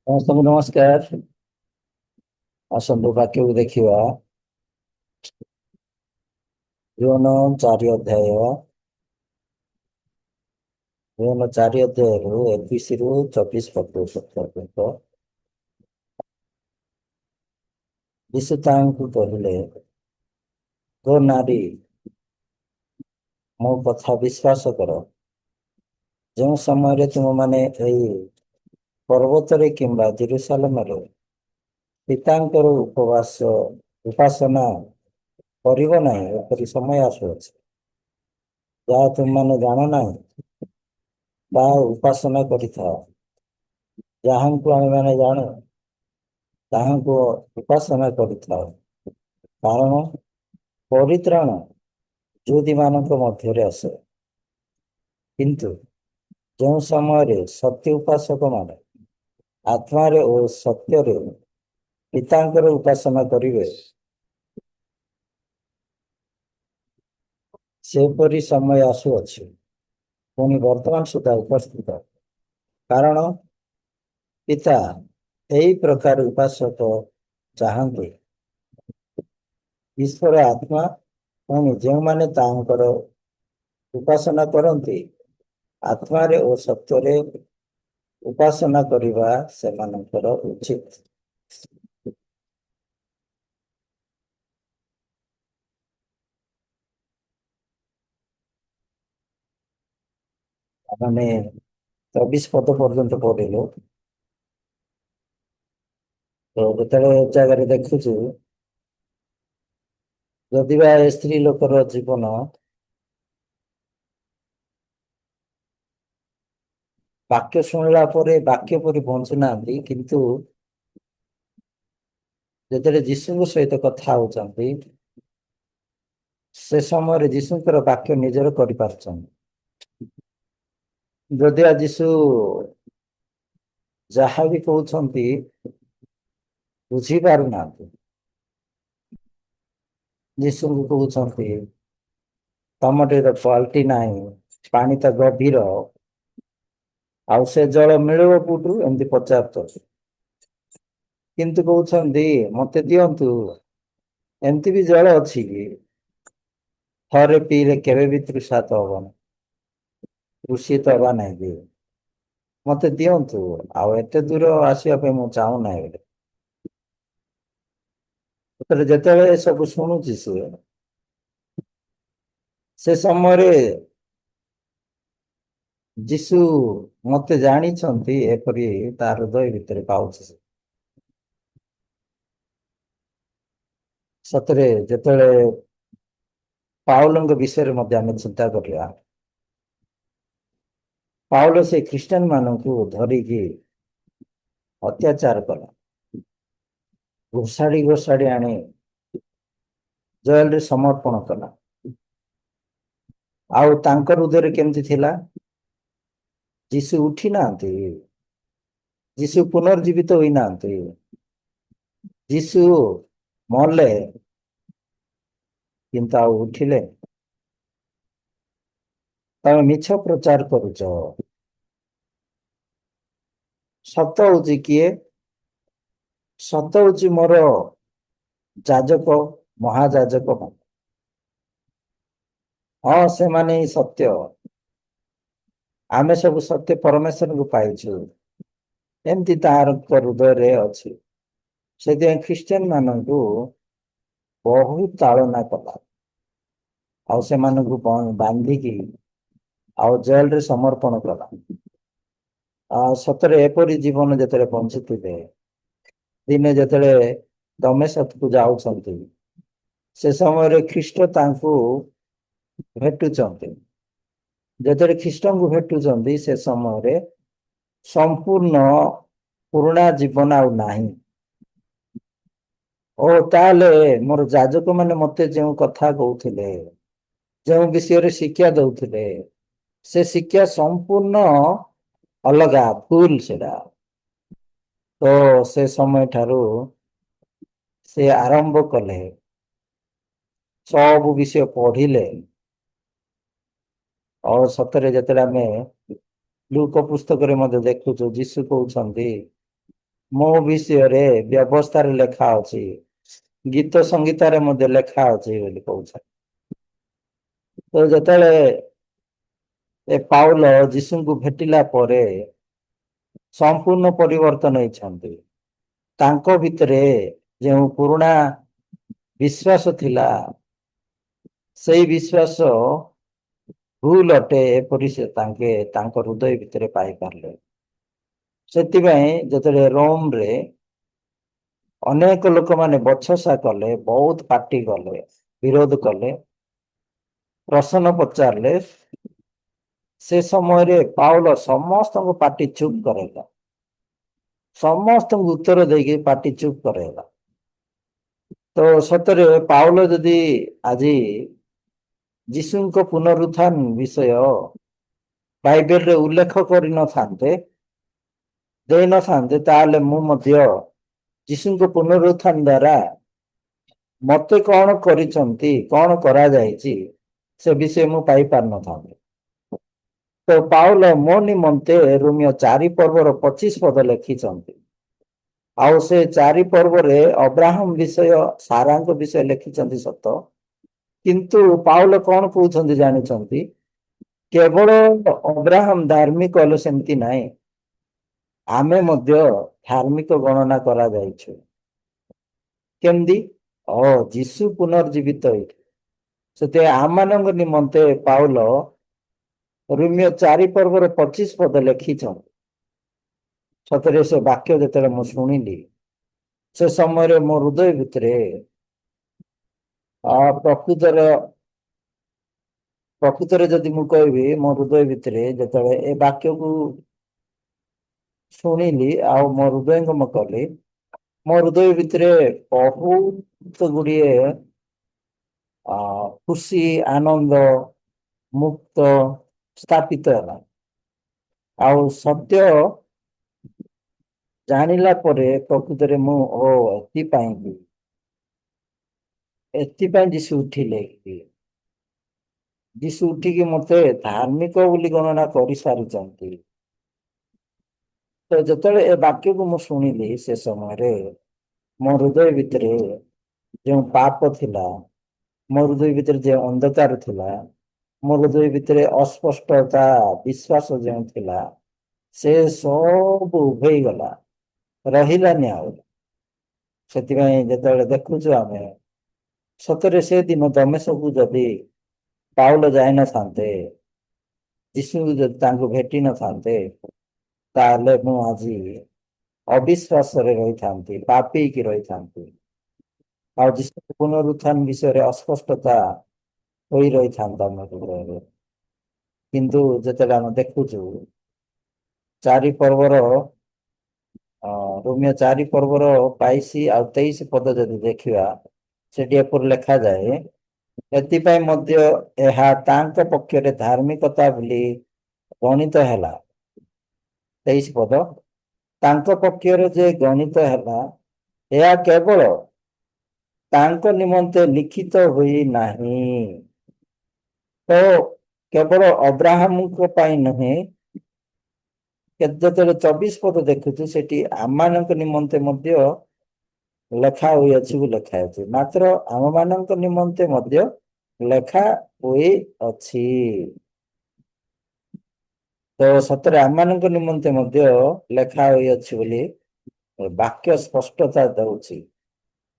ସମସ୍ତଙ୍କୁ ନମସ୍କାର। ଆସନ୍ତୁ ବାକ୍ୟକୁ ଦେଖିବା। ଜୋନ 4 ଅଧ୍ୟାୟ, ଜୋନ 4 ଅଧ୍ୟାୟରୁ 21ରୁ 24 ପଦ ପର୍ଯ୍ୟନ୍ତ। ଯୀଶୁ ତାଙ୍କୁ କହିଲେ, ଗୋ ନାରୀ, ମୋ କଥା ବିଶ୍ୱାସ କର। ଯେଉଁ ସମୟରେ ତୁମମାନେ ଏହି ପର୍ବତରେ କିମ୍ବା ଜେରୁସାଲେମରେ ପିତାଙ୍କର ଉପାସନା କରିବ ନାହିଁ, ଏପରି ସମୟ ଆସୁଅଛି, ଯାହା ତୁମମାନେ ଜାଣ ନାହିଁ, ତାହା ଉପାସନା କରିଥାଅ। ଯାହାଙ୍କୁ ଆମେମାନେ ଜାଣୁ, ତାହାଙ୍କୁ ଉପାସନା କରିଥାଉ, କାରଣ ପରିତ୍ରାଣ ଯହୂଦୀମାନଙ୍କ ମଧ୍ୟରେ ଆସେ। କିନ୍ତୁ ଯେଉଁ ସମୟରେ ସତ୍ୟ ଉପାସକମାନେ ଆତ୍ମାରେ ଓ ସତ୍ୟରେ ପିତାଙ୍କର ଉପାସନା କରିବେ, ସେପରି ସମୟ ଆସୁଅଛି, ପୁଣି ବର୍ତ୍ତମାନ ସୁଦ୍ଧା ଉପସ୍ଥିତ। କାରଣ ପିତା ଏହି ପ୍ରକାର ଉପାସକ ଚାହାନ୍ତି। ଈଶ୍ୱର ଆତ୍ମା, ପୁଣି ଯେଉଁମାନେ ତାହାଙ୍କର ଉପାସନା କରନ୍ତି, ଆତ୍ମାରେ ଓ ସତ୍ୟରେ ଉପାସନା କରିବା ସେମାନଙ୍କର ଉଚିତ। ଆମେ 24 ପଦ ପର୍ଯ୍ୟନ୍ତ ପଢିଲୁ। ତ ଯେତେବେଳେ ଏ ଜାଗାରେ ଦେଖୁଛୁ, ଯଦି ବା ଏ ସ୍ତ୍ରୀ ଲୋକର ଜୀବନ ବାକ୍ୟ ଶୁଣିଲା ପରେ ବାକ୍ୟ ପରି ବଞ୍ଚୁନାହାନ୍ତି, କିନ୍ତୁ ଯେତେବେଳେ ଯୀଶୁଙ୍କ ସହିତ କଥା ହଉଛନ୍ତି, ସେ ସମୟରେ ଯୀଶୁଙ୍କର ବାକ୍ୟ ନିଜର କରିପାରୁଛନ୍ତି। ଯଦି ଯୀଶୁ ଯାହା ବି କହୁଛନ୍ତି ବୁଝିପାରୁନାହାନ୍ତି, ଯୀଶୁଙ୍କୁ କହୁଛନ୍ତି ତମଟିର କ୍ୱାଲିଟି ନାହିଁ, ପାଣି ତ ଗଭୀର, ଆଉ ସେ ଜଳ ମିଳିବ କୋଉଠୁ, ଏମିତି ପଚାରୁଛନ୍ତି। କିନ୍ତୁ କହୁଛନ୍ତି ମତେ ଦିଅନ୍ତୁ, ଏମିତି ବି ଜଳ ଅଛି କି ଥରେ ପିଇଲେ କେବେ ବି ତୃଷା ତ ହବନି, କୃଷି ତ ହବା ନାହିଁ ବି, ମତେ ଦିଅନ୍ତୁ। ଆଉ ଏତେ ଦୂର ଆସିବା ପାଇଁ ମୁଁ ଚାହୁଁନାହିଁ ବୋଲି। ଯେତେବେଳେ ସବୁ ଶୁଣୁଛି ସେ ସମୟରେ ଯୀଶୁ ମତେ ଜାଣିଛନ୍ତି, ଏପରି ତା ହୃଦୟ ଭିତରେ ପାଉଛି। ସତରେ ଯେତେବେଳେ ପାଉଲଙ୍କ ବିଷୟରେ ମଧ୍ୟ ଆମେ ଚିନ୍ତା କରିବା, ପାଉଲ ସେ ଖ୍ରୀଷ୍ଟିଆନ ମାନଙ୍କୁ ଧରିକି ଅତ୍ୟାଚାର କଲା, ଘୋଷାଡ଼ି ଘୋଷାଡ଼ି ଆଣି ଜେଲରେ ସମର୍ପଣ କଲା। ଆଉ ତାଙ୍କ ହୃଦୟରେ କେମିତି ଥିଲା? ଯୀଶୁ ଉଠି ନାହାନ୍ତି, ଯୀଶୁ ପୁନର୍ଜୀବିତ ହୋଇନାହାନ୍ତି, ଯୀଶୁ ମଲେ କିନ୍ତୁ ଆଉ ଉଠିଲେ। ତମେ ମିଛ ପ୍ରଚାର କରୁଛ। ସତ ହଉଛି କିଏ? ସତ ହଉଛି ମୋର ଯାଜକ, ମହାଯାଜକ। ହଁ, ସେମାନେ ହିଁ ସତ୍ୟ। ଆମେ ସବୁ ସତ୍ୟ ପରମେଶ୍ୱରଙ୍କୁ ପାଇଛୁ, ଏମିତି ତାହାର ହୃଦୟରେ ଅଛି। ସେଥିପାଇଁ ଖ୍ରୀଷ୍ଟିଆନ ମାନଙ୍କୁ ବହୁତ ତାଳନା କଲା, ଆଉ ସେମାନଙ୍କୁ ବାନ୍ଧିକି ଆଉ ଜେଲରେ ସମର୍ପଣ କଲା। ଆଉ ସତରେ ଏପରି ଜୀବନ ଯେତେବେଳେ ବଞ୍ଚୁଥିବେ, ଦିନେ ଯେତେବେଳେ ଦମେଶକକୁ ଯାଉଛନ୍ତି, ସେ ସମୟରେ ଖ୍ରୀଷ୍ଟ ତାଙ୍କୁ ଭେଟୁଛନ୍ତି। ଯେତେବେଳେ ଖ୍ରୀଷ୍ଟଙ୍କୁ ଭେଟୁଛନ୍ତି, ସେ ସମୟରେ ସମ୍ପୂର୍ଣ୍ଣ ପୁରୁଣା ଜୀବନ ଆଉ ନାହିଁ। ଓ ତାହେଲେ ମୋର ଯାଜକ ମାନେ ମତେ ଯେଉଁ କଥା କହୁଥିଲେ, ଯେଉଁ ବିଷୟରେ ଶିକ୍ଷା ଦଉଥିଲେ, ସେ ଶିକ୍ଷା ସମ୍ପୂର୍ଣ୍ଣ ଅଲଗା, ଭୁଲ ସେଟା। ତ ସେ ସମୟ ଠାରୁ ସେ ଆରମ୍ଭ କଲେ, ସବୁ ବିଷୟ ପଢିଲେ। ଆଉ ସତରେ ଯେତେବେଳେ ଆମେ ଲୁକ ପୁସ୍ତକରେ ମଧ୍ୟ ଦେଖୁଛୁ, ଯୀଶୁ କହୁଛନ୍ତି ମୋ ବିଷୟରେ ବ୍ୟବସ୍ଥାରେ ଲେଖା ଅଛି, ଗୀତ ସଂଗୀତରେ ମଧ୍ୟ ଲେଖା ଅଛି ବୋଲି କହୁଛନ୍ତି। ତ ଯେତେବେଳେ ଏ ପାଉଲ ଯୀଶୁଙ୍କୁ ଭେଟିଲା ପରେ ସମ୍ପୂର୍ଣ୍ଣ ପରିବର୍ତ୍ତନ ହେଇଛନ୍ତି। ତାଙ୍କ ଭିତରେ ଯେଉଁ ପୁରୁଣା ବିଶ୍ୱାସ ଥିଲା, ସେଇ ବିଶ୍ୱାସ ଭୁଲ ଅଟେ ଏପରି ସେ ତାଙ୍କ ହୃଦୟ ଭିତରେ ପାଇପାରିଲେ। ସେଥିପାଇଁ ଯେତେବେଳେ ରୋମରେ ଅନେକ ଲୋକମାନେ ବଛସା କଲେ, ବହୁତ ପାଟି କଲେ, ବିରୋଧ କଲେ, ପ୍ରଶ୍ନ ପଚାରିଲେ, ସେ ସମୟରେ ପାଉଲ ସମସ୍ତଙ୍କୁ ପାଟି ଚୁପ୍ କରେଇଲା। ସମସ୍ତଙ୍କୁ ଉତ୍ତର ଦେଇକି ପାଟି ଚୁପ୍ କରେଇଲା। ତ ସତରେ ପାଉଲ ଯଦି ଆଜି ଯୀଶୁଙ୍କ ପୁନରୁତ୍ଥାନ ବିଷୟ ବାଇବେଲରେ ଉଲ୍ଲେଖ କରିନଥାନ୍ତେ, ଦେଇନଥାନ୍ତେ, ତାହେଲେ ମୁଁ ମଧ୍ୟ ଯୀଶୁଙ୍କ ପୁନରୁତ୍ଥାନ ଦ୍ୱାରା ମତେ କଣ କରିଛନ୍ତି, କଣ କରାଯାଇଛି, ସେ ବିଷୟ ମୁଁ ପାଇପାରିନଥାନ୍ତି। ତ ପାଉଲ ମୋ ନିମନ୍ତେ ରୋମିଓ 4:25 ଲେଖିଛନ୍ତି। ଆଉ ସେ 4 ଅବ୍ରାହମ ବିଷୟ, ସାରାଙ୍କ ବିଷୟ ଲେଖିଛନ୍ତି ସତ, କିନ୍ତୁ ପାଉଲ କଣ କହୁଛନ୍ତି ଜାଣିଛନ୍ତି? କେବଳ ଅବ୍ରାହମ ଧାର୍ମିକ ହେଲେ ସେମିତି ନାହିଁ, ଆମେ ମଧ୍ୟ ଧାର୍ମିକ ଗଣନା କରାଯାଇଛୁ। କେମିତି? ଯୀଶୁ ପୁନର୍ଜୀବିତ ହେଇକି। ସେଥିପାଇଁ ଆମମାନଙ୍କ ନିମନ୍ତେ ପାଉଲ ରୋମିଓ 4:25 ଲେଖିଛନ୍ତି। ସତରେ ସେ ବାକ୍ୟ ଯେତେବେଳେ ମୁଁ ଶୁଣିଲି, ସେ ସମୟରେ ମୋ ହୃଦୟ ଭିତରେ ପ୍ରକୃତରେ ଯଦି ମୁଁ କହିବି, ମୋ ହୃଦୟ ଭିତରେ ଯେତେବେଳେ ଏ ବାକ୍ୟକୁ ଶୁଣିଲି ଆଉ ମୋ ହୃଦୟଙ୍ଗମ କଲି, ମୋ ହୃଦୟ ଭିତରେ ବହୁତ ଗୁଡ଼ିଏ ଖୁସି, ଆନନ୍ଦ, ମୁକ୍ତ ସ୍ଥାପିତ ହେଲା। ଆଉ ସତ୍ୟ ଜାଣିଲା ପରେ ପ୍ରକୃତରେ ମୁଁ ଏଥିପାଇଁ ଯୀଶୁ ଉଠିଲେ କି? ଯୀଶୁ ଉଠିକି ମତେ ଧାର୍ମିକ ବୋଲି ଗଣନା କରିସାରିଛନ୍ତି। ତ ଯେତେବେଳେ ଏ ବାକ୍ୟକୁ ମୁଁ ଶୁଣିଲି, ସେ ସମୟରେ ମୋ ହୃଦୟ ଭିତରେ ଯେଉଁ ପାପ ଥିଲା, ମୋ ହୃଦୟ ଭିତରେ ଯେଉଁ ଅନ୍ଧକାର ଥିଲା, ମୋ ହୃଦୟ ଭିତରେ ଅସ୍ପଷ୍ଟତା, ବିଶ୍ୱାସ ଯେଉଁ ଥିଲା, ସେ ସବୁ ଉଭେଇଗଲା, ରହିଲାନି ଆଉ। ସେଥିପାଇଁ ଯେତେବେଳେ ଦେଖୁଛୁ ଆମେ, ସତରେ ସେ ଦିନ ତମେ ସବୁ ଯଦି ପାଉଲ ଯାଇନଥାନ୍ତେ, ଯୀଶୁଙ୍କୁ ଯଦି ତାଙ୍କୁ ଭେଟି ନଥାନ୍ତେ, ତାହେଲେ ମୁଁ ଆଜି ଅବିଶ୍ୱାସରେ ରହିଥାନ୍ତି, ପାପୀ ହେଇକି ରହିଥାନ୍ତି। ଆଉ ଯୀଶୁ ପୁନରୁତ୍ଥାନ ବିଷୟରେ ଅସ୍ପଷ୍ଟତା ହୋଇ ରହିଥାନ୍ତା ମୋ ହୃଦୟରେ। କିନ୍ତୁ ଯେତେବେଳେ ଆମେ ଦେଖୁଛୁ ରୋମିଓ 4:22 ଯଦି ଦେଖିବା, ସେଠି ଏପରି ଲେଖାଯାଏ, ଏଥିପାଇଁ ମଧ୍ୟ ଏହା ତାଙ୍କ ପକ୍ଷରେ ଧାର୍ମିକତା ବୋଲି ଗଣିତ ହେଲା। 23 ତାଙ୍କ ପକ୍ଷରେ ଯେ ଗଣିତ ହେଲା, ଏହା କେବଳ ତାଙ୍କ ନିମନ୍ତେ ଲିଖିତ ହୋଇ ନାହିଁ। ତ କେବଳ ଅବ୍ରାହମଙ୍କ ପାଇଁ ନୁହେଁ, ଯେତେବେଳେ 24 ଦେଖୁଛୁ, ସେଠି ଆମମାନଙ୍କ ନିମନ୍ତେ ମଧ୍ୟ ଲେଖା ହୋଇଅଛି ବୋଲି ଲେଖା ଅଛି। ମାତ୍ର ଆମମାନଙ୍କ ନିମନ୍ତେ ମଧ୍ୟ ଲେଖା ହୋଇଅଛି। ତ ସତରେ ଆମମାନଙ୍କ ନିମନ୍ତେ ମଧ୍ୟ ଲେଖା ହୋଇଅଛି ବୋଲି ବାକ୍ୟ ସ୍ପଷ୍ଟତା ଦଉଛି।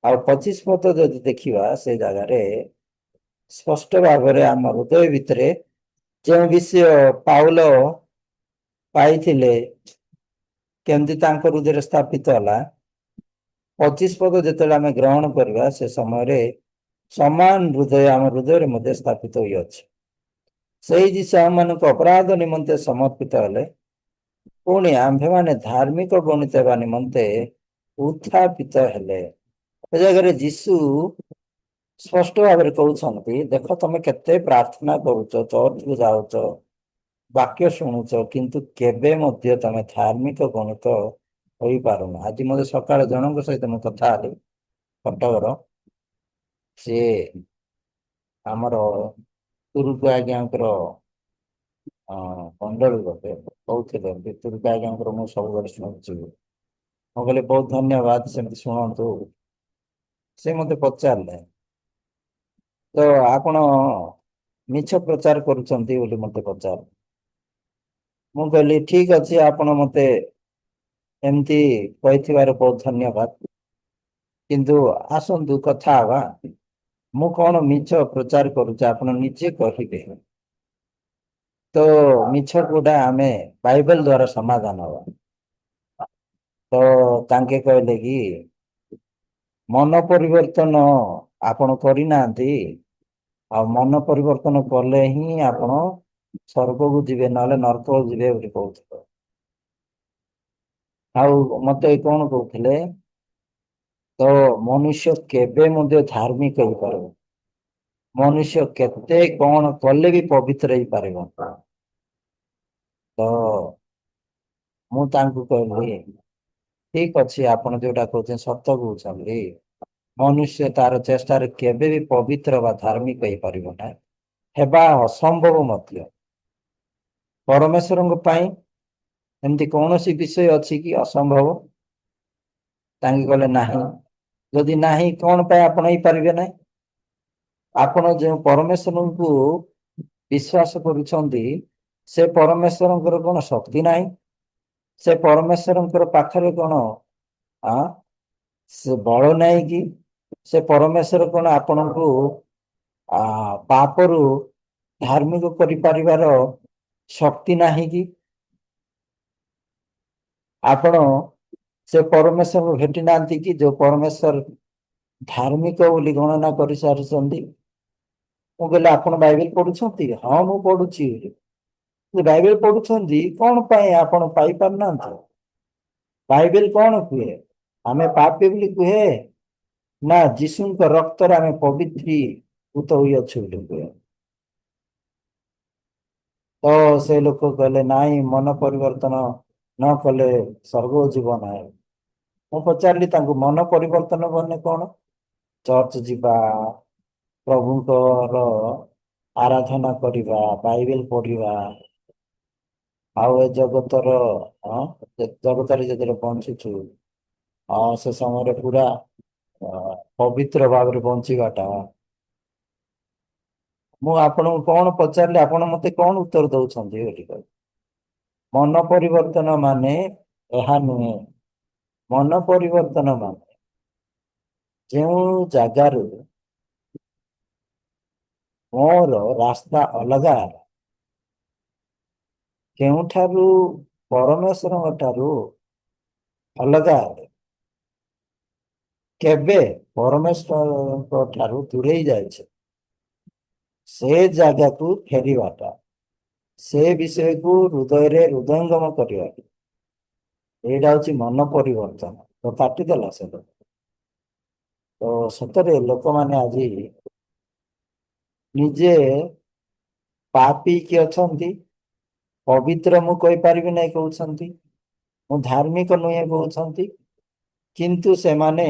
ଆଉ 25 ଯଦି ଦେଖିବା, ସେ ଜାଗାରେ ସ୍ପଷ୍ଟ ଭାବରେ ଆମ ହୃଦୟ ଭିତରେ ଯେଉଁ ବିଷୟ ପାଉଲ ପାଇଥିଲେ, କେମିତି ତାଙ୍କ ହୃଦୟରେ ସ୍ଥାପିତ ହେଲା, 25 ଯେତେବେଳେ ଆମେ ଗ୍ରହଣ କରିବା, ସେ ସମୟରେ ସମାନ ହୃଦୟ ଆମ ହୃଦୟରେ ମଧ୍ୟ ସ୍ଥାପିତ ହୋଇଅଛି। ସେଇ ଯୀଶୁ ଆମମାନଙ୍କ ଅପରାଧ ନିମନ୍ତେ ସମର୍ପିତ ହେଲେ, ପୁଣି ଆମ୍ଭେମାନେ ଧାର୍ମିକ ଗଣିତ ହେବା ନିମନ୍ତେ ଉତ୍ଥାପିତ ହେଲେ। ଏ ଜାଗାରେ ଯୀଶୁ ସ୍ପଷ୍ଟ ଭାବରେ କହୁଛନ୍ତି, ଦେଖ ତମେ କେତେ ପ୍ରାର୍ଥନା କରୁଛ, ଚର୍ଚ୍ଚକୁ ଯାଉଛ, ବାକ୍ୟ ଶୁଣୁଛ, କିନ୍ତୁ କେବେ ମଧ୍ୟ ତମେ ଧାର୍ମିକ ଗଣିତ ହୋଇପାରୁନ। ଆଜି ମୋତେ ସକାଳେ ଜଣଙ୍କ ସହିତ ମୁଁ କଥା ହେଲି, କଟକର, ସିଏ ଆମର ତୁରୁକୁ ଆଜ୍ଞାଙ୍କର ମଣ୍ଡଳୀ ଗୋଟେ କହୁଥିଲେ, ତୁରୁକୁ ଆଜ୍ଞାଙ୍କର ମୁଁ ସବୁବେଳେ ଶୁଣୁଛି। ମୁଁ କହିଲି ବହୁତ ଧନ୍ୟବାଦ, ସେମିତି ଶୁଣନ୍ତୁ। ସେ ମତେ ପଚାରିଲେ ତ ଆପଣ ମିଛ ପ୍ରଚାର କରୁଛନ୍ତି ବୋଲି ମତେ ପଚାର। ମୁଁ କହିଲି ଠିକ ଅଛି, ଆପଣ ମତେ ଏମିତି କହିଥିବାରୁ ବହୁତ ଧନ୍ୟବାଦ। କିନ୍ତୁ ଆସନ୍ତୁ କଥା ହବା। ମୁଁ କଣ ମିଛ ପ୍ରଚାର କରୁଛି ଆପଣ ନିଜେ କହିବେ। ତ ମିଛ କୋଉଟା ଆମେ ବାଇବେଲ ଦ୍ଵାରା ସମାଧାନ ହବା। ତ ତାଙ୍କେ କହିଲେ କି ମନ ପରିବର୍ତ୍ତନ ଆପଣ କରିନାହାନ୍ତି। ଆଉ ମନ ପରିବର୍ତ୍ତନ କଲେ ହିଁ ଆପଣ ସ୍ବର୍ଗକୁ ଯିବେ, ନହେଲେ ନର୍କକୁ ଯିବେ ବୋଲି କହୁଥିଲେ। ଆଉ ମତେ କଣ କହୁଥିଲେ, ତ ମନୁଷ୍ୟ କେବେ ମଧ୍ୟ ଧାର୍ମିକ ହେଇପାରିବ। ମନୁଷ୍ୟ କେତେ କଣ କଲେ ବି ପବିତ୍ର ହେଇପାରିବ। ତ ମୁଁ ତାଙ୍କୁ କହିଲି ଠିକ ଅଛି, ଆପଣ ଯୋଉଟା କହୁଛନ୍ତି ସତ କହୁଛନ୍ତି। ମନୁଷ୍ୟ ତାର ଚେଷ୍ଟାରେ କେବେ ବି ପବିତ୍ର ବା ଧାର୍ମିକ ହେଇପାରିବ ନାହିଁ। ହେବା ଅସମ୍ଭବ ମଧ୍ୟ। ପରମେଶ୍ୱରଙ୍କ ପାଇଁ ଏମିତି କୌଣସି ବିଷୟ ଅଛି କି ଅସମ୍ଭବ? ତାଙ୍କେ କହିଲେ ନାହିଁ। ଯଦି ନାହିଁ କଣ ପାଇଁ ଆପଣ ହେଇପାରିବେ ନାହିଁ? ଆପଣ ଯେଉଁ ପରମେଶ୍ୱରଙ୍କୁ ବିଶ୍ୱାସ କରୁଛନ୍ତି, ସେ ପରମେଶ୍ୱରଙ୍କର କଣ ଶକ୍ତି ନାହିଁ? ସେ ପରମେଶ୍ୱରଙ୍କର ପାଖରେ କଣ ଆ ସେ ବଳ ନାହିଁ କି? ସେ ପରମେଶ୍ୱର କଣ ଆପଣଙ୍କୁ ଆ ପାପରୁ ଧାର୍ମିକ କରିପାରିବାର ଶକ୍ତି ନାହିଁ କି? ଆପଣ ସେ ପରମେଶ୍ୱରଙ୍କୁ ଭେଟି ନାହାନ୍ତି କି ଯୋଉ ପରମେଶ୍ୱର ଧାର୍ମିକ ବୋଲି ଗଣନା କରିସାରିଛନ୍ତି। ମୁଁ କହିଲି ଆପଣ ବାଇବେଲ ପଢୁଛନ୍ତି? ହଁ ମୁଁ ପଢୁଛି। ବାଇବେଲ ପଢୁଛନ୍ତି କଣ ପାଇଁ ଆପଣ ପାଇ ପାରୁନାହାନ୍ତି? ବାଇବେଲ କଣ କୁହେ? ଆମେ ପାପୀ ବୋଲି କୁହେ ନା ଯୀଶୁଙ୍କ ରକ୍ତରେ ଆମେ ପବିତ୍ରୀଭୂତ ହୋଇଅଛୁ ବୋଲି କୁହେ? ତ ସେ ଲୋକ କହିଲେ ନାଇଁ, ମନ ପରିବର୍ତ୍ତନ ନ କଲେ ସ୍ୱର୍ଗକୁ ଯିବ ନାହିଁ। ମୁଁ ପଚାରିଲି ତାଙ୍କୁ ମନ ପରିବର୍ତ୍ତନ ମାନେ କଣ? ଚର୍ଚ୍ଚ ଯିବା, ପ୍ରଭୁଙ୍କର ଆରାଧନା କରିବା, ବାଇବେଲ ପଢିବା। ଆଉ ଏ ଜଗତର ଜଗତରେ ଯେତେବେଳେ ବଞ୍ଚୁଛୁ, ସେ ସମୟରେ ପୁରା ପବିତ୍ର ଭାବରେ ବଞ୍ଚିବାଟା। ମୁଁ ଆପଣଙ୍କୁ କଣ ପଚାରିଲି, ଆପଣ ମତେ କଣ ଉତ୍ତର ଦଉଛନ୍ତି ବୋଲି କହିଲେ? ମନ ପରିବର୍ତ୍ତନ ମାନେ ଏହା ନୁହେଁ। ମନ ପରିବର୍ତ୍ତନ ମାନେ ଯେଉଁ ଜାଗାରୁ ମୋର ରାସ୍ତା ଅଲଗା, କେଉଁଠାରୁ ପରମେଶ୍ୱରଙ୍କ ଠାରୁ ଅଲଗା, କେବେ ପରମେଶ୍ୱରଙ୍କ ଠାରୁ ଦୂରେଇ ଯାଇଛି, ସେ ଜାଗାକୁ ଫେରିବାଟା, ସେ ବିଷୟକୁ ହୃଦୟରେ ହୃଦୟଙ୍ଗମ କରିବା, ଏଇଟା ହଉଛି ମନ ପରିବର୍ତ୍ତନ। ତ କାଟିଦେଲା ସେ ଲୋକ। ତ ସତରେ ଲୋକମାନେ ଆଜି ନିଜେ ପାପୀ କି ଅଛନ୍ତି, ପବିତ୍ର ମୁଁ କହିପାରିବି ନାହିଁ କହୁଛନ୍ତି, ମୁଁ ଧାର୍ମିକ ନୁହେଁ କହୁଛନ୍ତି। କିନ୍ତୁ ସେମାନେ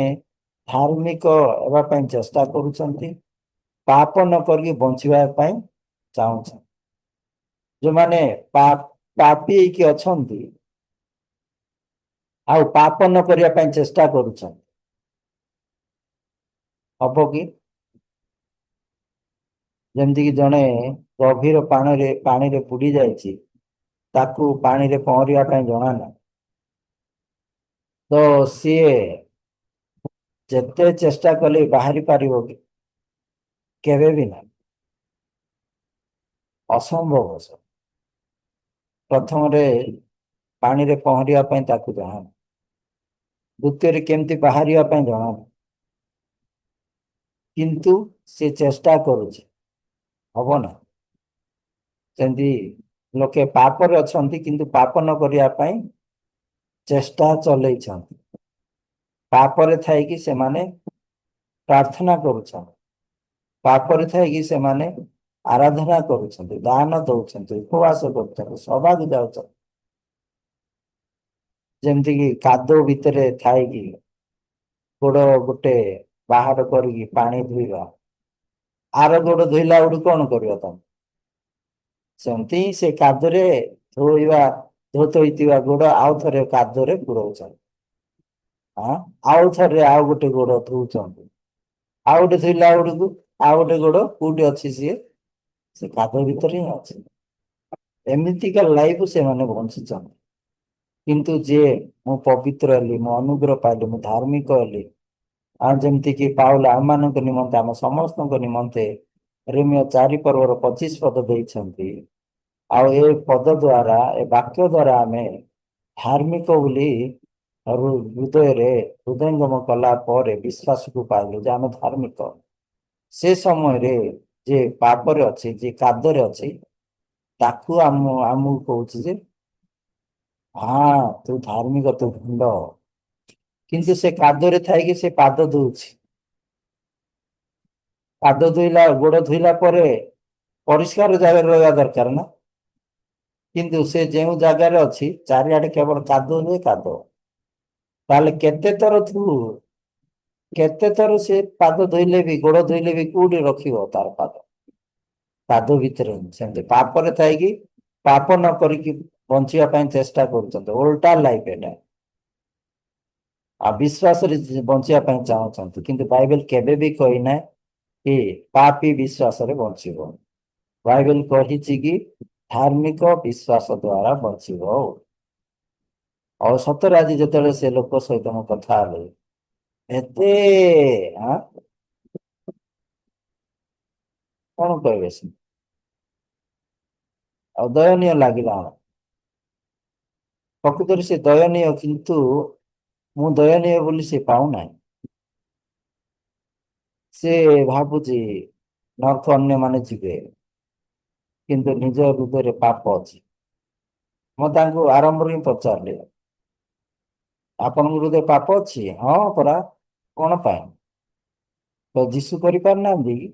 ଧାର୍ମିକ ହେବା ପାଇଁ ଚେଷ୍ଟା କରୁଛନ୍ତି। ପାପ ନ କରିକି ବଞ୍ଚିବା ପାଇଁ ଚାହୁଁଛନ୍ତି। ଯୋଉମାନେ ପାପୀ ହେଇକି ଅଛନ୍ତି, ଆଉ ପାପ ନ କରିବା ପାଇଁ ଚେଷ୍ଟା କରୁଛନ୍ତି, ହବ କି? ଯେମିତିକି ଜଣେ ଗଭୀର ପାଣିରେ ବୁଡି ଯାଇଛି, ତାକୁ ପାଣିରେ ପହଁରିବା ପାଇଁ ଜଣା ନାହିଁ। ତ ସିଏ ଯେତେ ଚେଷ୍ଟା କଲେ ବାହାରି ପାରିବ କି? କେବେ ବି ନାହିଁ, ଅସମ୍ଭବ। ପ୍ରଥମରେ ପାଣିରେ ପହଁରିବା ପାଇଁ ତାକୁ ଜଣା ନାହିଁ। ଦ୍ଵିତୀୟରେ କେମିତି ବାହାରିବା ପାଇଁ ଜଣା ନାହିଁ। କିନ୍ତୁ ସେ ଚେଷ୍ଟା କରୁଛି, ହବ ନା? ସେମିତି ଲୋକେ ପାପରେ ଅଛନ୍ତି, କିନ୍ତୁ ପାପ ନ କରିବା ପାଇଁ ଚେଷ୍ଟା ଚଲେଇଛନ୍ତି। ପାପରେ ଥାଇକି ସେମାନେ ପ୍ରାର୍ଥନା କରୁଛନ୍ତି। ପାପରେ ଥାଇକି ସେମାନେ ଆରାଧନା କରୁଛନ୍ତି, ଦାନ ଦଉଛନ୍ତି, ଉପବାସ କରୁଛନ୍ତି, ସଭାକୁ ଯାଉଛନ୍ତି। ଯେମିତିକି କାଦୁଅ ଭିତରେ ଥାଇକି ଗୋଡ ଗୋଟେ ବାହାର କରିକି ପାଣି ଧୋଇବା, ଆର ଗୋଡ ଧୋଇଲା ବେଳକୁ କଣ କରିବ ତମେ? ସେମିତି ସେ କାଦୁଅରେ ଧୋଇଥିବା ଧୋଇଥିବା ଗୋଡ ଆଉ ଥରେ କାଦୁଅରେ ବୁଡଉଛନ୍ତି। ହଁ ଆଉ ଥରେ ଆଉ ଗୋଟେ ଗୋଡ ଧଉଛନ୍ତି, ଆଉ ଗୋଟେ ଧୋଇଲା ବେଳକୁ ଆଉ ଗୋଟେ ଗୋଡ କୋଉଠି ଅଛି ସିଏ, ସେ କାଦୁଅ ଭିତରେ ହିଁ ଅଛି। ଏମିତିକା ଲାଇଫ ସେମାନେ ବଞ୍ଚିଛନ୍ତି। କିନ୍ତୁ ଯିଏ ମୁଁ ପବିତ୍ର ହେଲି, ମୁଁ ଅନୁଗ୍ରହ ପାଇଲି, ମୁଁ ଧାର୍ମିକ ହେଲି, ଆଉ ଯେମିତି କି ପାଉଲ ଆମମାନଙ୍କ ନିମନ୍ତେ, ଆମ ସମସ୍ତଙ୍କ ନିମନ୍ତେ ରୋମିଓ 4:25 ଦେଇଛନ୍ତି। ଆଉ ଏ ପଦ ଦ୍ଵାରା, ଏ ବାକ୍ୟ ଦ୍ଵାରା ଆମେ ଧାର୍ମିକ ବୋଲି ହୃଦୟରେ ହୃଦୟଙ୍ଗମ କଲା ପରେ ବିଶ୍ୱାସକୁ ପାଇଲୁ ଯେ ଆମେ ଧାର୍ମିକ। ସେ ସମୟରେ ଯେ ପାପରେ ଅଛି, ଯେ କାଦରେ ଅଛି, ତାକୁ ଆମକୁ କହୁଛି ଯେ ହଁ ତୁ ଧାର୍ମିକ, ତୁ ଭଣ୍ଡ। କିନ୍ତୁ ସେ କାଦୁରେ ଥାଇକି ସେ ପାଦ ଧୋଉଛି। ପାଦ ଧୋଇଲା, ଗୋଡ ଧୋଇଲା ପରେ ପରିଷ୍କାର ଜାଗାରେ ରହିବା ଦରକାର ନା। କିନ୍ତୁ ସେ ଯେଉଁ ଜାଗାରେ ଅଛି ଚାରିଆଡେ କେବଳ କାଦୁଅ ହୁଏ, କାଦୁଅ। ତାହେଲେ କେତେ ଥର କେତେ ଥର ସେ ପାଦ ଧୋଇଲେ ବି, ଗୋଡ ଧୋଇଲେ ବି କୋଉଠି ରଖିବ ତାର ପାଦ? କାଦୁଅ ଭିତରେ। ସେମିତି ପାପରେ ଥାଇକି ପାପ ନ କରିକି ବଞ୍ଚିବା ପାଇଁ ଚେଷ୍ଟା କରୁଛନ୍ତି, ଓଲଟା ଲାଇଫ ଏଟା। ଆଉ ବିଶ୍ୱାସରେ ବଞ୍ଚିବା ପାଇଁ ଚାହୁଁଛନ୍ତି, କିନ୍ତୁ ବାଇବେଲ କେବେ ବି କହିନାହିଁ କି ପାପୀ ବିଶ୍ୱାସରେ ବଞ୍ଚିବ। ବାଇବେଲ କହିଛି କି ଧାର୍ମିକ ବିଶ୍ୱାସ ଦ୍ଵାରା ବଞ୍ଚିବ। ଆଉ ସତରେ ଆଜି ଯେତେବେଳେ ସେ ଲୋକ ସହିତ ମୁଁ କଥା ହେଲି, ଏତେ ଆଁ କଣ କହିବେ ସେ, ଆଉ ଦୟନୀୟ ଲାଗିଲା। ପ୍ରକୃତରେ ସେ ଦୟନୀୟ, କିନ୍ତୁ ମୁଁ ଦୟନୀୟ ବୋଲି ସେ ପାଉନାହିଁ। ସେ ଭାବୁଛି ନର୍କ ଅନ୍ୟମାନେ ଯିବେ, କିନ୍ତୁ ନିଜ ହୃଦୟରେ ପାପ ଅଛି। ମୁଁ ତାଙ୍କୁ ଆରମ୍ଭରୁ ହିଁ ପଚାରିଲି, ଆପଣଙ୍କ ହୃଦୟରେ ପାପ ଅଛି? ହଁ ପରା। କଣ ପାଇଁ? ତ ଯୀଶୁ କରିପାରିନାହାନ୍ତି କି?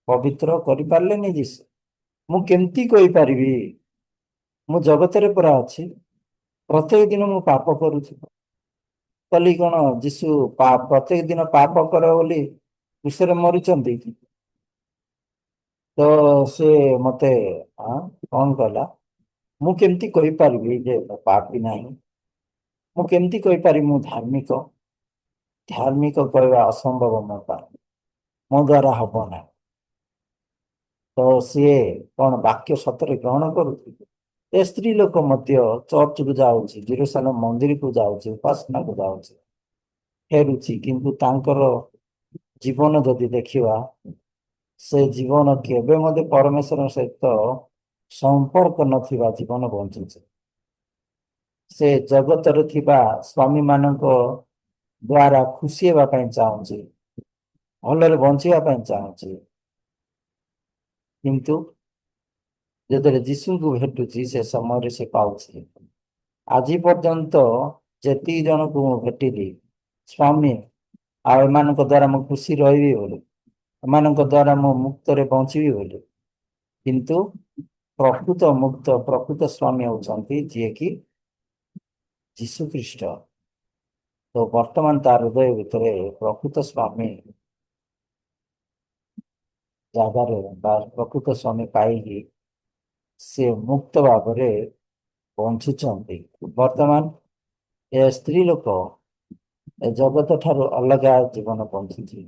ପବିତ୍ର କରିପାରିଲେନି ଯୀଶୁ? ମୁଁ କେମିତି କହିପାରିବି? ମୁଁ ଜଗତରେ ପୁରା ଅଛି, ପ୍ରତ୍ୟେକ ଦିନ ମୁଁ ପାପ କରୁଛି। କଲି କଣ ଯୀଶୁ ପ୍ରତ୍ୟେକ ଦିନ ପାପ କର ବୋଲି ବିଷୟରେ ମରିଛନ୍ତି କି? ତ ସେ ମତେ କଣ କହିଲା, ମୁଁ କେମିତି କହିପାରିବି ଯେ ମୁଁ ପାପି ନାହିଁ? ମୁଁ କେମିତି କହିପାରିବି ମୁଁ ଧାର୍ମିକ? ଧାର୍ମିକ କହିବା ଅସମ୍ଭବ ମୋ ପାଇଁ, ମୋ ଦ୍ଵାରା ହବ ନାହିଁ। ତ ସିଏ କଣ ବାକ୍ୟ ସତରେ ଗ୍ରହଣ କରୁଛି? ଏ ସ୍ତ୍ରୀ ଲୋକ ମଧ୍ୟ ଚର୍ଚ୍ଚକୁ ଯାଉଛି, ଜେରୁସାଲେମ ମନ୍ଦିରକୁ ଯାଉଛି, ଉପାସନାକୁ ଯାଉଛି, ଫେରୁଛି, କିନ୍ତୁ ତାଙ୍କର ଜୀବନ ଯଦି ଦେଖିବା, ସେ ଜୀବନ କେବେ ମଧ୍ୟ ପରମେଶ୍ୱର ସହିତ ସମ୍ପର୍କ ନଥିବା ଜୀବନ ବଞ୍ଚୁଛି। ସେ ଜଗତରେ ଥିବା ସ୍ୱାମୀ ମାନଙ୍କ ଦ୍ଵାରା ଖୁସି ହେବା ପାଇଁ ଚାହୁଁଛି, ଭଲରେ ବଞ୍ଚିବା ପାଇଁ ଚାହୁଁଛି, କିନ୍ତୁ ଯେତେବେଳେ ଯୀଶୁଙ୍କୁ ଭେଟୁଛି ସେ ସମୟରେ ସେ ପାଉଛି। ଆଜି ପର୍ଯ୍ୟନ୍ତ ଯେତିକି ଜଣଙ୍କୁ ମୁଁ ଭେଟିଲି ସ୍ୱାମୀ, ଆଉ ଏମାନଙ୍କ ଦ୍ଵାରା ମୁଁ ଖୁସି ରହିବି ବୋଲି, ଏମାନଙ୍କ ଦ୍ଵାରା ମୁଁ ମୁକ୍ତରେ ବଞ୍ଚିବି ବୋଲି, କିନ୍ତୁ ପ୍ରକୃତ ମୁକ୍ତ, ପ୍ରକୃତ ସ୍ୱାମୀ ହଉଛନ୍ତି ଯିଏକି ଯୀଶୁ ଖ୍ରୀଷ୍ଟ। ତ ବର୍ତ୍ତମାନ ତାର ହୃଦୟ ଭିତରେ ପ୍ରକୃତ ସ୍ୱାମୀ ଜାଗାରେ ବା ପ୍ରକୃତ ସ୍ୱାମୀ ପାଇକି ସେ ମୁକ୍ତ ଭାବରେ ବଞ୍ଚୁଛନ୍ତି। ବର୍ତ୍ତମାନ ଏ ସ୍ତ୍ରୀ ଲୋକ ଏ ଜଗତ ଠାରୁ ଅଲଗା ଜୀବନ ବଞ୍ଚୁଛି।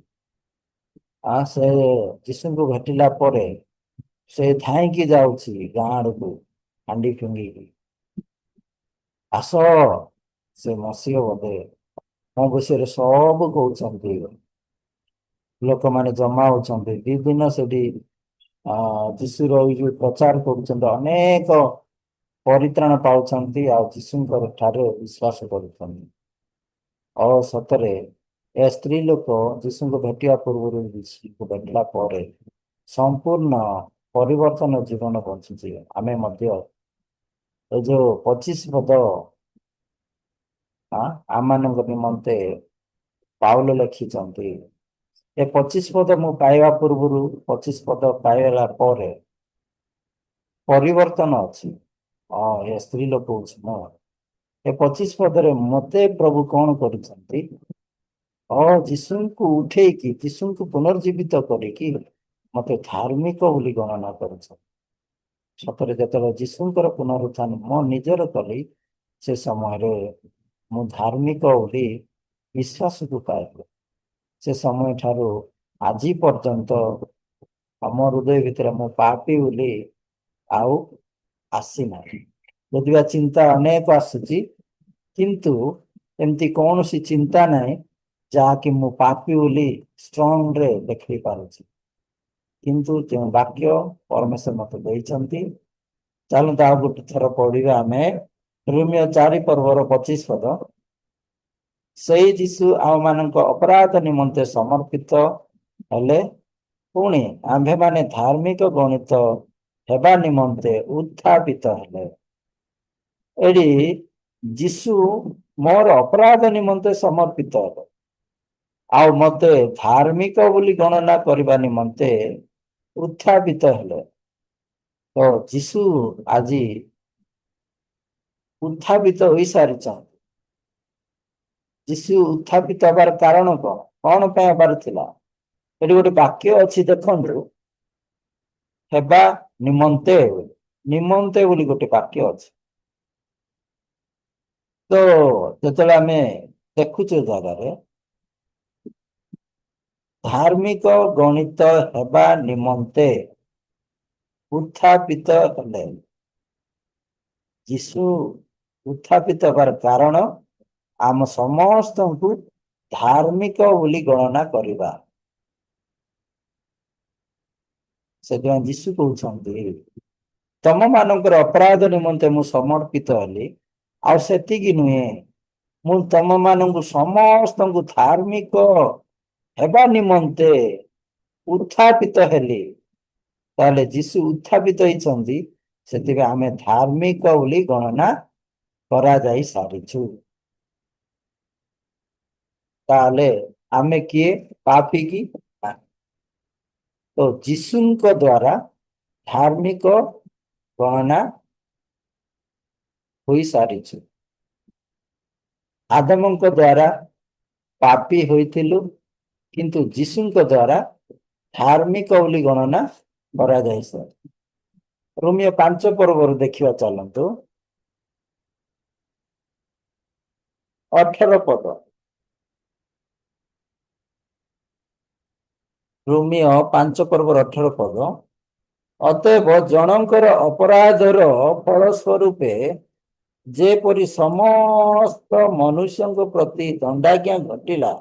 ସେ ଯୀଶୁଙ୍କୁ ଭେଟିଲା ପରେ ସେ ଧାଇଁକି ଯାଉଛି ଗାଁ ଆଡକୁ ହାଣ୍ଡି ଫିଙ୍ଗିକି, ଆସ ସେ ମସିହ ବୋଧେ, ମୋ ବିଷୟରେ ସବୁ କହୁଛନ୍ତି। ଲୋକମାନେ ଜମା ହଉଛନ୍ତି, ଦି ଦିନ ସେଠି ଯୀଶୁ ରହିକି ପ୍ରଚାର କରୁଛନ୍ତି, ଅନେକ ପରିତ୍ରାଣ ପାଉଛନ୍ତି, ଆଉ ଯୀଶୁଙ୍କର ଠାରେ ବିଶ୍ୱାସ କରୁଛନ୍ତି। ଆଉ ସତରେ ଏ ସ୍ତ୍ରୀ ଲୋକ ଯୀଶୁଙ୍କୁ ଭେଟିବା ପୂର୍ବରୁ ଯୀଶୁଙ୍କୁ ଭେଟିଲା ପରେ ସମ୍ପୂର୍ଣ୍ଣ ପରିବର୍ତ୍ତନ ଜୀବନ ବଞ୍ଚୁଛି। ଆମେ ମଧ୍ୟ ଏ ଯୋଉ 25 ପଦ ଆମମାନଙ୍କ ନିମନ୍ତେ ପାଉଲ ଲେଖିଛନ୍ତି, ଏ 25 ପଦ ମୁଁ ପାଇବା ପୂର୍ବରୁ, 25 ପଦ ପାଇଗଲା ପରେ ପରିବର୍ତ୍ତନ ଅଛି। ଏ ସ୍ତ୍ରୀ ଲୋକ କହୁଛି ମୁଁ, ଏ 25 ପଦରେ ମତେ ପ୍ରଭୁ କଣ କରୁଛନ୍ତି? ଯୀଶୁଙ୍କୁ ଉଠେଇକି, ଯୀଶୁଙ୍କୁ ପୁନର୍ଜୀବିତ କରିକି ମତେ ଧାର୍ମିକ ବୋଲି ଗଣନା କରୁଛନ୍ତି। ସତରେ ଯେତେବେଳେ ଯୀଶୁଙ୍କର ପୁନରୁତ୍ଥାନ ମୋ ନିଜର କଲି, ସେ ସମୟରେ ମୁଁ ଧାର୍ମିକ ବୋଲି विश्वास को पाइले से समय ठारू आज पर्यंत आम हृदय भितर मु पापी बोली आउ आसी ना यदि चिंता अनेक आसुची किंतु एमती कौन सी चिंता नहीं जहाँकि मु पापी बोली स्ट्रंग रे देखी पारुची किंतु जो वाक्य परमेश्वर मत देइचंती चलते आ गोटे थर पढ़ा आम रोमियो 4:25 से जीशु आम मान अपराध निमंते समर्पित हेले पुणी आंभे माने धार्मिक गणित हेबा निमंते उत्थापित हेले एडी जीशु मोर अपराध निमंते समर्पित हेले आउ मते धार्मिक बोली गणना करबा निमंते उत्थापित हेले तो जीशु आज उत्थापित हो सारी जीशु उत्थापित हबार कारण कौन पे हबार थिला एटी गोटे वाक्य अच्छी देखंतु हेबा निमंते निमंते बोली गोटे वाक्य अच्छी तो जो आम देखुचे जगार धार्मिक गणित हेबा निमंते उत्थापित हेले जीशु उत्थापित हबार कारण आम समस्त को धार्मिक बोली गणना करवा से जीशु कहते तम मानकर अपराध निमंते मु समर्पित हेली आती नुहे मु तम मान समस्त को धार्मिक हेबा निमंते उत्थापित हेली ताले जीशु उत्थापित होती से आम धार्मिक बोली गणना करा जाई सारिछु ताले आमे किए पापी की तो जीशु द्वारा धार्मिक गणना हो सारिछु आदम द्वारा पापी होइथिलु किंतु जीशु द्वारा धार्मिक बोली गणना करा जाई सर रोमियो 5 देखिवा चलंतु 18 पद रोमियो 5:18 पद अतएव जनकर अपराधर फल स्वरूपे जेपरि समस्त मनुष्य प्रति दंडाज्ञा घटिला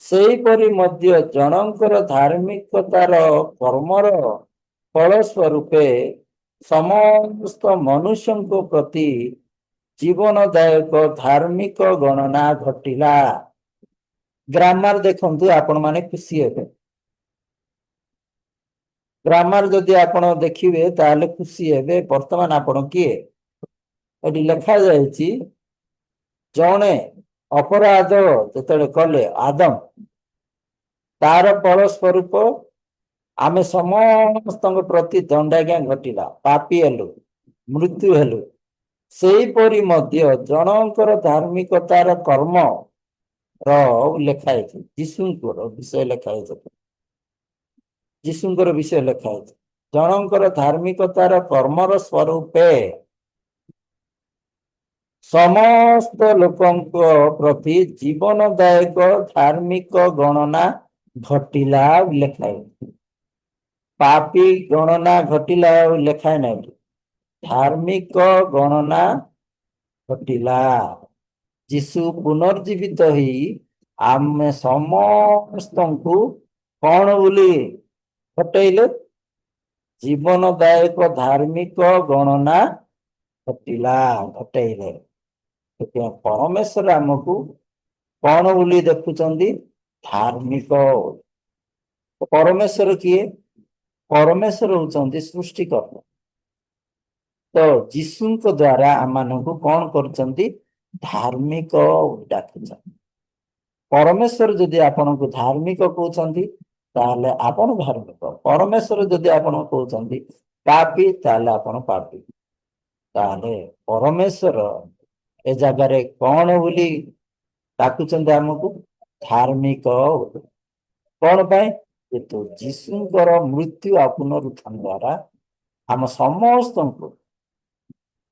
सेहीपरि मध्य जनकर धार्मिकतार कर्मर फल स्वरूपे समस्त मनुष्य प्रति जीवनदायक धार्मिक गणना घटिला ग्रामर देखंतु आपण माने खुशी हेबे ग्रामर जदि आपण देखिबे ताले खुशी हेबे वर्तमान आपण किए एटी लिखा जायछि जणे अपराध जेतले कले आदम तार फल स्वरूप आमे समस्त प्रति दंडाज्ञा घटिला पापी हेलु मृत्यु हेलु सेहीपरि मध्य जनकर धार्मिकतार कर्म लिखाई जीशुंकर विषय लिखाई जीशुंकर विषय लिखाई जनकर धार्मिकतार कर्मर स्वरूपे समस्त लोकों प्रति जीवनदायक धार्मिक गणना घटिला लिखाई पापी गणना घटिला लिखाई ना धार्मिक गणना घटिला जीशु पुनर्जीवित ही आम समस्त को कौन बोली घटैले जीवनदायक धार्मिक गणना घटिला घटैले परमेश्वर आमको कौन बोली देखुचंदी धार्मिक परमेश्वर किए परमेश्वर होचंदी सृष्टिकर्ता तो जीशु द्वारा आम को कौन करचंदी धार्मिक डाकुचंदी परमेश्वर जदि आपण को धार्मिक कहउचंदी ताले आपण धार्मिक परमेश्वर जदि आपण कहउचंदी पापी ताले आपण पापी ताले परमेश्वर ए जगह रे कौन बोली डाकुचंदी हमको धार्मिक कौन पाए तो जीशुंकर मृत्यु आ पुनरुत्थान द्वारा आम समस्त को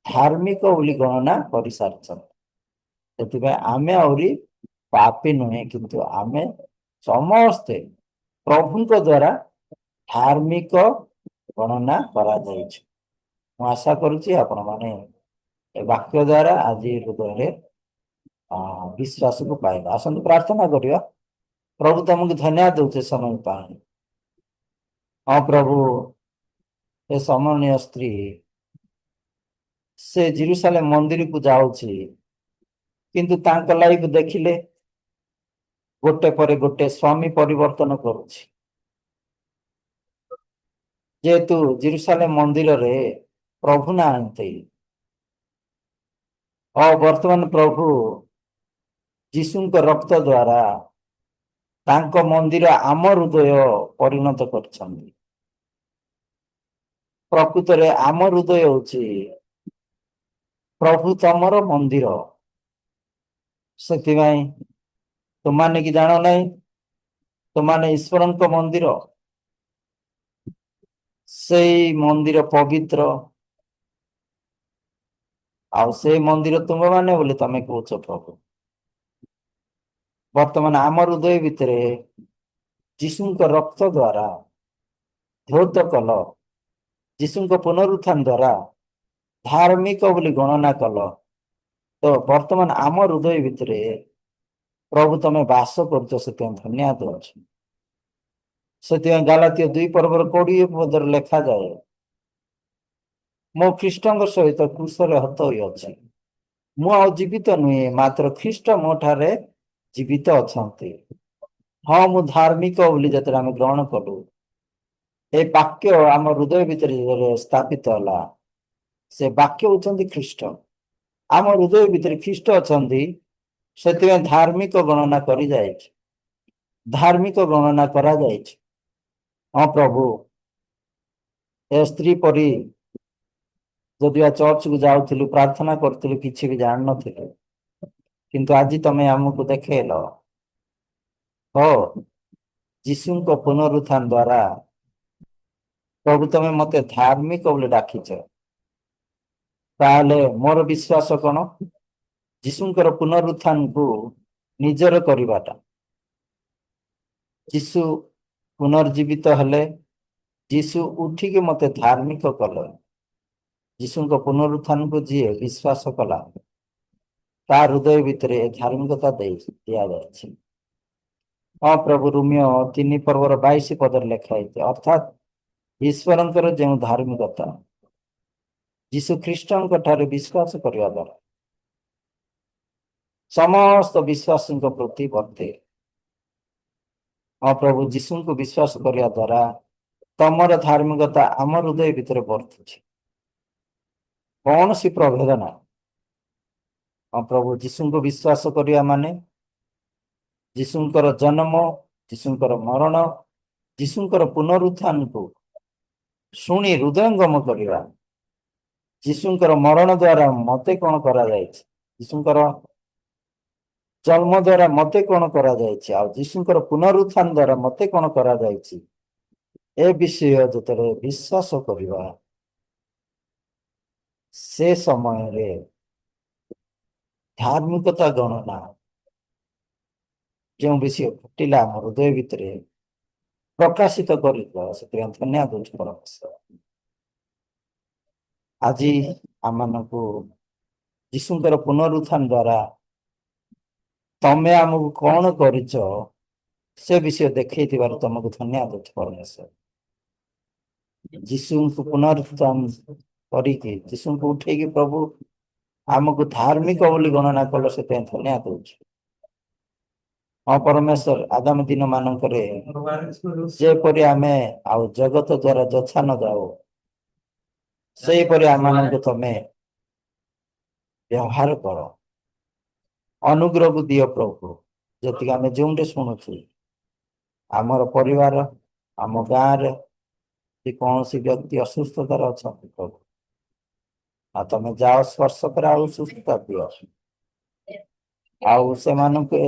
धार्मिक बोली गणना कर सारी आमे आहरी पापी नुहे किंतु आमे समस्ते प्रभु द्वारा धार्मिक गणना करा जाइछ। ମୁଁ आशा करुछि आपण माने ए वाक्य द्वारा आज हृदय रे विश्वास को पाइबा। आसंत प्रार्थना करिया। प्रभु तुमको धन्यवाद दउछे समय पाए। हाँ प्रभु ए समरणीय स्त्री से जेरूशलेम मंदिर को जाउछि किंतु तांक लाइफ देखिले गोटे पर गोटे स्वामी परिवर्तन करुछि। जेतु जेरूशलेम मंदिर रे प्रभु नांती और वर्तमान प्रभु जीशुଙ୍କ रक्त द्वारा तांक मंदिर आम हृदय परिणत करछन्ति। प्रकृत रे आम हृदय होछि प्रभु तमर मंदिर। ସେଥିପାଇଁ तुमाने की जानो नहीं तुमाने ईश्वर मंदिर से मंदिर पवित्र आउ से मंदिर तुम माने बोले तमे कहूच प्रभु। वर्तमान आम हृदय भितर जीशुଙ୍କ रक्त द्वारा धौत कल जीशुଙ୍କ पुनरुत्थान द्वारा धार्मिक बोली गणना कल तो वर्तमान आम हृदय भितर प्रभु तमे वास कर धन्यवाद से गालातिया 2 पर्वर 20 पदर लेखा जाए मो ख्रीष्टଙ୍କ सहित क्रूसरे हत होई मु आ जीवित नुहे मात्र ख्रीष्ट मो ठारे जीवित अछंती। हाँ मु धार्मिक बोली जतरा हम ग्रहण कलु ए वाक्य आम हृदय भितर स्थापित होला से वाक्य होचंती ख्रीष्ट आम हृदय भितर ख्रीष्ट अछंती से धार्मिक गणना करी जायछि धार्मिक गणना करा जायछि। हाँ प्रभु ए स्त्री परी जदिया चर्च को जाउथिलु प्रार्थना करथिलु किछि भी जान नथिलु किंतु आज तमे हमकु देखेलो हो जीशुଙ୍କ पुनरुत्थान द्वारा प्रभु तमे मते धार्मिक बोले डाकिछ ताले मोर विश्वास कोन जीशुଙ୍କର पुनरुत्थान को निजर करिबाटा जीशु पुनर्जीवित हेले जीशु उठी के मते धार्मिक कल जीशुଙ୍କ पुनरुत्थान को जी विश्वास कला तार हृदय भितर धार्मिकता दिया जाए। हाँ प्रभु रोमियो 3 पर्वर 22 पदर लेखाई अर्थात ईश्वर जो धार्मिकता जीशु ख्रीष्टଙ୍କ ठारे विश्वास करने द्वारा समस्त विश्वास प्रति वर्ते। हाँ प्रभु जीशु को विश्वास करने द्वारा तमर धार्मिकता आम हृदय भितर बर्तुछि कौन सी प्रभेद ना। हाँ प्रभु जीशु को विश्वास करिया माने जीशुଙ୍କର जन्म जीशुଙ୍କର मरण जीशुଙ୍କର पुनरुत्थान को शुणी हृदयंगम करवा जीशुଙ୍କର मरण द्वारा मते कौन करा जायछि जीशुଙ୍କର जन्म द्वारा मते कौन करा जायछि आ जीशुଙ୍କର पुनरुत्थान द्वारा मते कौन करा जायछि ए विषय जतरे विश्वास करवा से समय रे धार्मिकता गणना जो विषय फुटिला हृदय भितर प्रकाशित कर धन्यवाद परमेश्वर। आज आम जीशुଙ୍କର पुनरुत्थान द्वारा तमे आमको कौन करिच से विषय देखई तुमको धन्यवाद परमेश्वर। जीशु को पुनरुत्थान करिके जीशु को उठेगी प्रभु आमको धार्मिक बोली गणना कल से धन्यवाद दउछ। हाँ परमेश्वर आगामी दिन मानक जेपरि आमे आउ जगत द्वारा जछा न जाओ से परि आम तमे व्यवहार कर अनुग्रह को दियो प्रभु जति आमे जोंडे शुणुछु आमर परिवार आम गाँव कौन सी व्यक्ति असुस्थतार अच्छा प्रभु आ तमे जाओ स्पर्श कर आउ सुस्थता दियो आउ से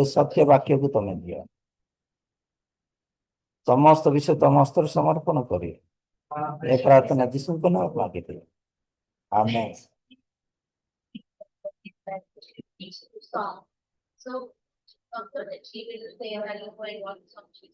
सत्य वाक्य को तमे दियो समस्त विषय तम हस्तर समर्पण करी ए प्रार्थना जीशु को नाम मांगे आमेन। She will say, "Hello, I want some cheese."